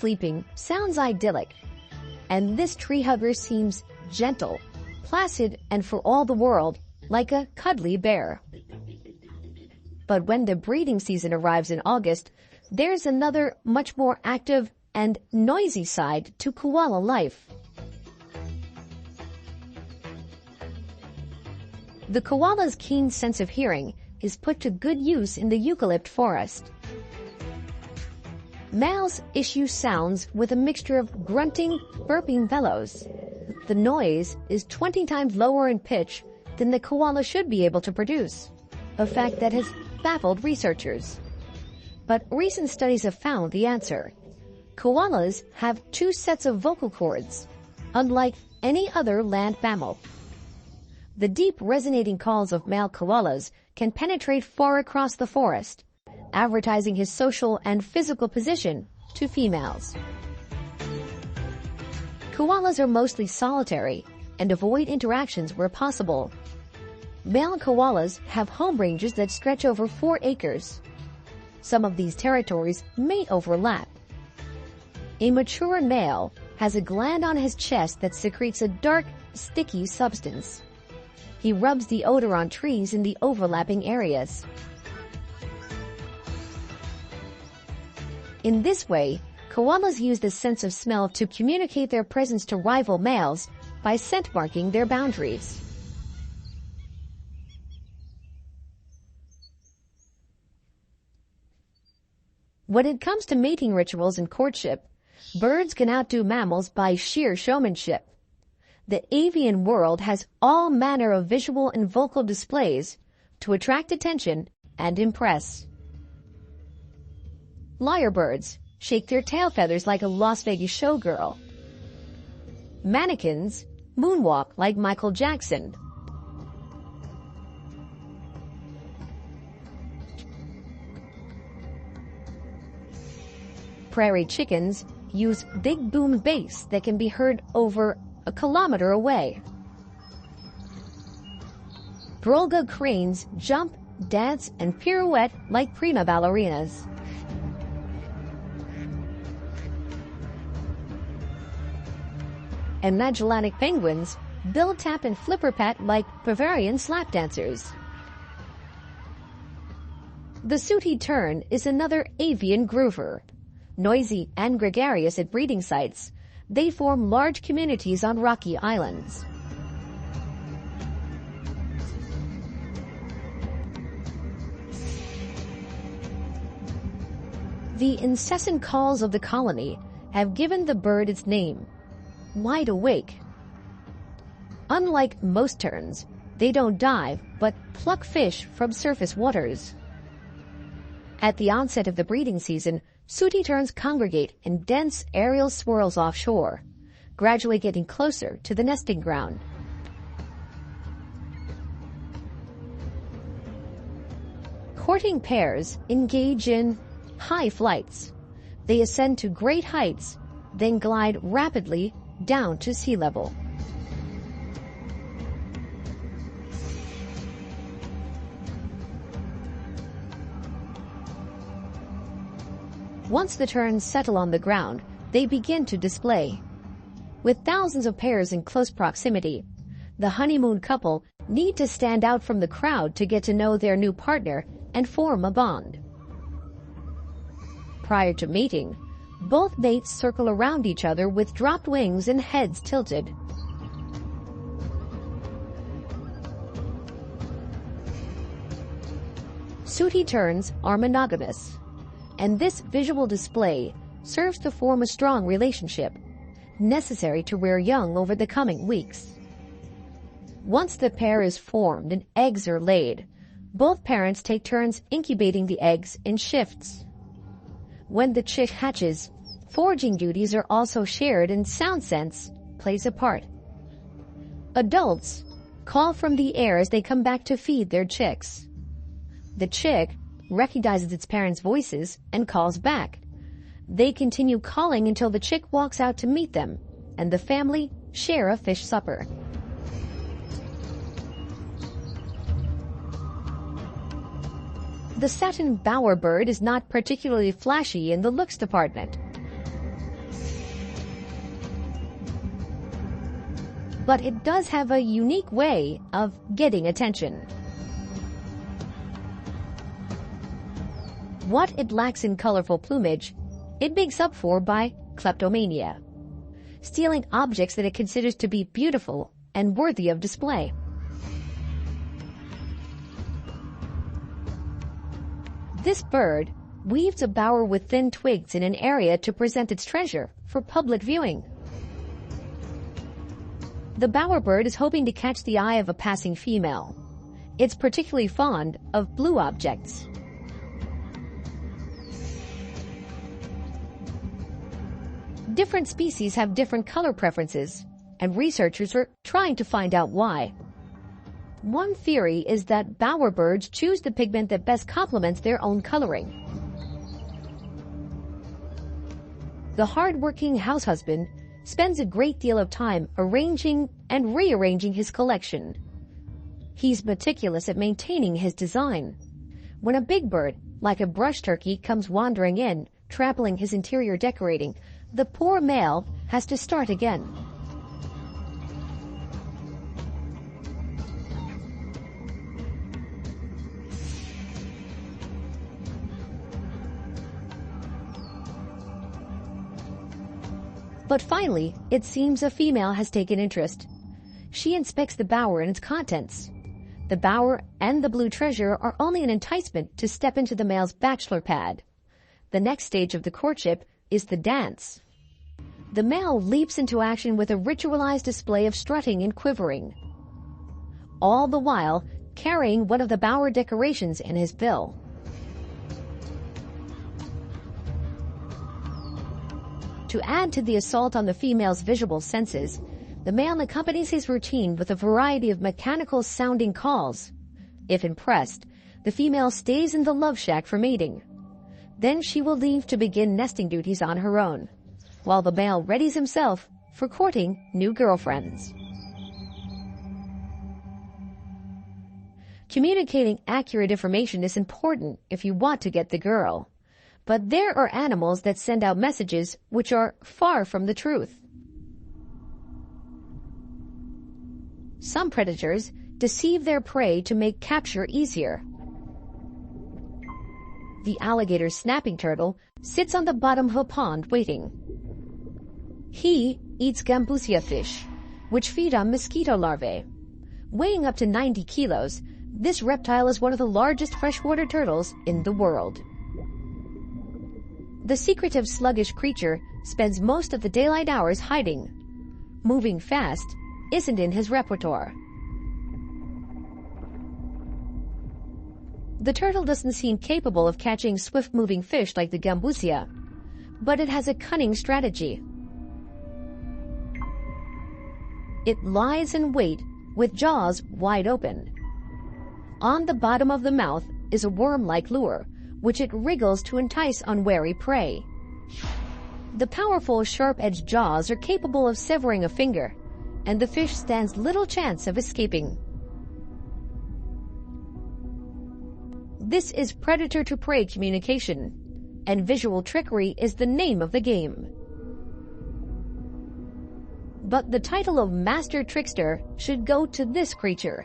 Sleeping sounds idyllic, and this tree hugger seems gentle, placid, and for all the world like a cuddly bear. But when the breeding season arrives in August, there's another much more active and noisy side to koala life. The koala's keen sense of hearing is put to good use in the eucalypt forest. Males issue sounds with a mixture of grunting, burping bellows. The noise is 20 times lower in pitch than the koala should be able to produce, a fact that has baffled researchers. But recent studies have found the answer. Koalas have 2 sets of vocal cords, unlike any other land mammal. The deep resonating calls of male koalas can penetrate far across the forest, advertising his social and physical position to females. Koalas are mostly solitary and avoid interactions where possible. Male koalas have home ranges that stretch over 4 acres. Some of these territories may overlap. A mature male has a gland on his chest that secretes a dark, sticky substance. He rubs the odor on trees in the overlapping areas. In this way, koalas use the sense of smell to communicate their presence to rival males by scent marking their boundaries. When it comes to mating rituals and courtship, birds can outdo mammals by sheer showmanship. The avian world has all manner of visual and vocal displays to attract attention and impress. Lyrebirds shake their tail feathers like a Las Vegas showgirl. Mannequins moonwalk like Michael Jackson. Prairie chickens use big boom bass that can be heard over a kilometer away. Brolga cranes jump, dance, and pirouette like prima ballerinas. And Magellanic penguins bill tap and flipper pat like Bavarian slap dancers. The sooty tern is another avian groover. Noisy and gregarious at breeding sites, they form large communities on rocky islands. The incessant calls of the colony have given the bird its name, wide awake. Unlike most terns, they don't dive but pluck fish from surface waters. At the onset of the breeding season, sooty terns congregate in dense aerial swirls offshore, gradually getting closer to the nesting ground. Courting pairs engage in high flights. They ascend to great heights, then glide rapidly down to sea level. Once the terns settle on the ground, they begin to display. With thousands of pairs in close proximity, the honeymoon couple need to stand out from the crowd to get to know their new partner and form a bond. Prior to mating, both mates circle around each other with dropped wings and heads tilted. Sooty terns are monogamous, and this visual display serves to form a strong relationship, necessary to rear young over the coming weeks. Once the pair is formed and eggs are laid, both parents take turns incubating the eggs in shifts. When the chick hatches, foraging duties are also shared and sound sense plays a part. Adults call from the air as they come back to feed their chicks. The chick recognizes its parents' voices and calls back. They continue calling until the chick walks out to meet them, and the family share a fish supper. The satin bowerbird is not particularly flashy in the looks department. but it does have a unique way of getting attention. What it lacks in colorful plumage, it makes up for by kleptomania, stealing objects that it considers to be beautiful and worthy of display. This bird weaves a bower with thin twigs in an area to present its treasure for public viewing. The bowerbird is hoping to catch the eye of a passing female. It's particularly fond of blue objects. Different species have different color preferences, and researchers are trying to find out why. One theory is that bowerbirds choose the pigment that best complements their own coloring. The hard-working house husband spends a great deal of time arranging and rearranging his collection. He's meticulous at maintaining his design. When a big bird, like a brush turkey, comes wandering in, trampling his interior decorating, the poor male has to start again. But finally, it seems a female has taken interest. She inspects the bower and its contents. The bower and the blue treasure are only an enticement to step into the male's bachelor pad. The next stage of the courtship is the dance. The male leaps into action with a ritualized display of strutting and quivering, all the while carrying one of the bower decorations in his bill. To add to the assault on the female's visual senses, the male accompanies his routine with a variety of mechanical-sounding calls. If impressed, the female stays in the love shack for mating. Then she will leave to begin nesting duties on her own, while the male readies himself for courting new girlfriends. Communicating accurate information is important if you want to get the girl. But there are animals that send out messages which are far from the truth. Some predators deceive their prey to make capture easier. The alligator snapping turtle sits on the bottom of a pond waiting. He eats gambusia fish, which feed on mosquito larvae. Weighing up to 90 kilos, this reptile is one of the largest freshwater turtles in the world. The secretive, sluggish creature spends most of the daylight hours hiding. Moving fast isn't in his repertoire. The turtle doesn't seem capable of catching swift-moving fish like the gambusia, but it has a cunning strategy. It lies in wait with jaws wide open. On the bottom of the mouth is a worm-like lure, which it wriggles to entice unwary prey. The powerful, sharp-edged jaws are capable of severing a finger, and the fish stands little chance of escaping. This is predator-to-prey communication, and visual trickery is the name of the game. But the title of Master Trickster should go to this creature.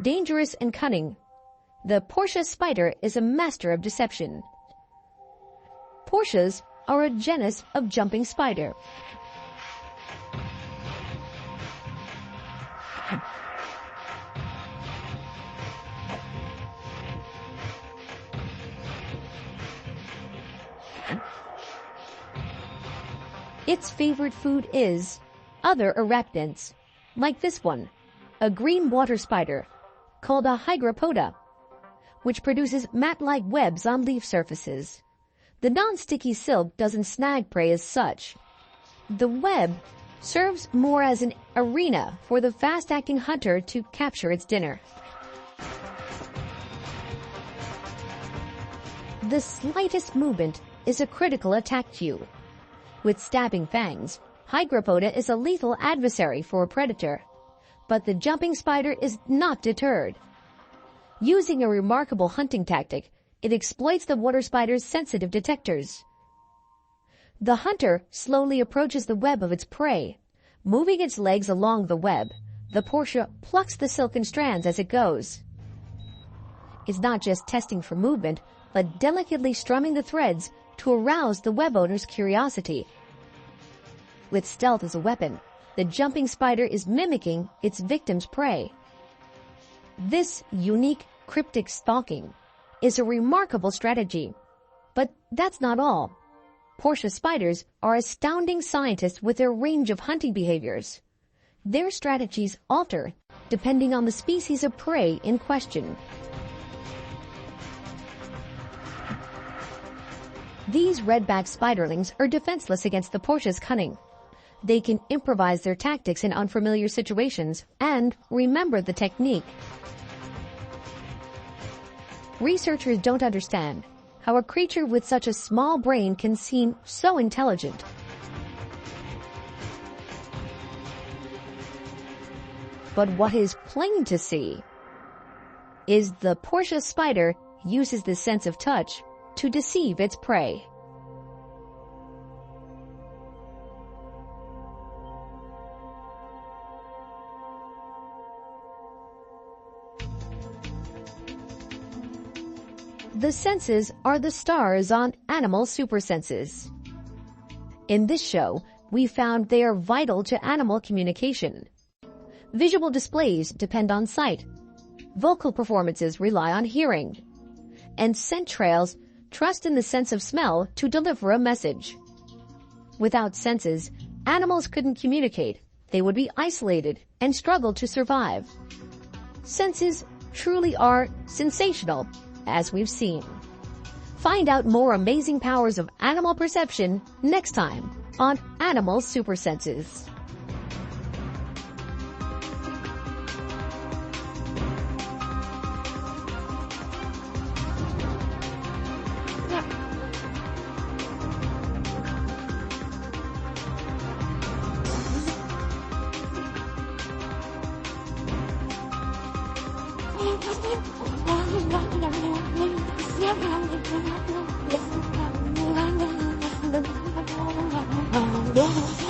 Dangerous and cunning, the Portia spider is a master of deception. Portias are a genus of jumping spider. Its favorite food is other arachnids, like this one, a green water spider called a hygropoda, which produces mat-like webs on leaf surfaces. The non-sticky silk doesn't snag prey as such. The web serves more as an arena for the fast-acting hunter to capture its dinner. The slightest movement is a critical attack cue. With stabbing fangs, hygropoda is a lethal adversary for a predator. But the jumping spider is not deterred. Using a remarkable hunting tactic, it exploits the water spider's sensitive detectors. The hunter slowly approaches the web of its prey, Moving its legs along the web, the Portia plucks the silken strands as it goes. It's not just testing for movement, but delicately strumming the threads to arouse the web owner's curiosity. With stealth as a weapon, the jumping spider is mimicking its victim's prey. This unique cryptic stalking is a remarkable strategy. But that's not all. Portia spiders are astounding scientists with their range of hunting behaviors. Their strategies alter depending on the species of prey in question. These redback spiderlings are defenseless against the Portia's cunning. They can improvise their tactics in unfamiliar situations and remember the technique. Researchers don't understand how a creature with such a small brain can seem so intelligent. But what is plain to see is the Portia spider uses the sense of touch to deceive its prey. The senses are the stars on animal supersenses. In this show, we found they are vital to animal communication. Visual displays depend on sight. Vocal performances rely on hearing. And scent trails trust in the sense of smell to deliver a message. Without senses, animals couldn't communicate. They would be isolated and struggle to survive. Senses truly are sensational, as we've seen. Find out more amazing powers of animal perception next time on Animal Supersenses. Yeah.